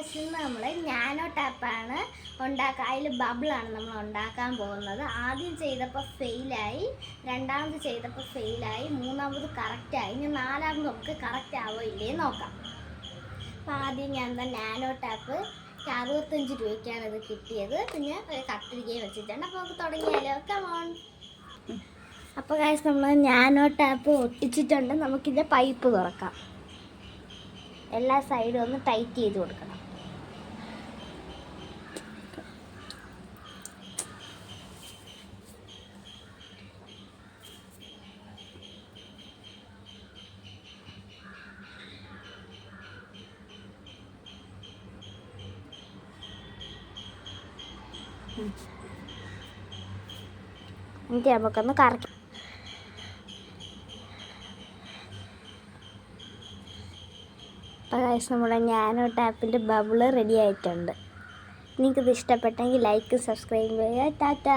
Guys ഇന്ന് നമ്മൾ nano ടാപ്പാണ് ഉണ്ടാക്കുക. അതിൽ ബബിളാണ് നമ്മൾ ഉണ്ടാക്കാൻ പോകുന്നത്. ആദ്യം ചെയ്തപ്പോൾ ഫെയിലായി, രണ്ടാമത് ചെയ്തപ്പോൾ ഫെയിലായി, മൂന്നാമത് കറക്റ്റായി. ഇനി നാലാമത് നമുക്ക് കറക്റ്റ് ആവോ ഇല്ലേ നോക്കാം. അപ്പോൾ ആദ്യം ഞാൻ നാനോ ടാപ്പ് 65 രൂപയ്ക്കാണ് ഇത് കിട്ടിയത്. പിന്നെ ഒരു കത്തിരിക്കയും വെച്ചിട്ടുണ്ട്. അപ്പോൾ നമുക്ക് തുടങ്ങിയാലോ. കമോൺ. അപ്പോൾ ഗൈസ് നമ്മൾ നാനോ ടാപ്പ് ഒട്ടിച്ചിട്ടുണ്ട്. നമുക്കിതിൻ്റെ പൈപ്പ് തുറക്കാം. എല്ലാ സൈഡും ഒന്ന് ടൈറ്റ് ചെയ്ത് കൊടുക്കണം. എന്നിട്ട് നമുക്കൊന്ന് കറക്കി. അപ്പോൾ ഗൈസ് നമ്മുടെ നാനോ ടാപ്പിൻ്റെ ബബിള് റെഡി ആയിട്ടുണ്ട്. നിങ്ങൾക്കിത് ഇഷ്ടപ്പെട്ടെങ്കിൽ ലൈക്ക് സബ്സ്ക്രൈബ് ചെയ്യുക. ടാറ്റാ.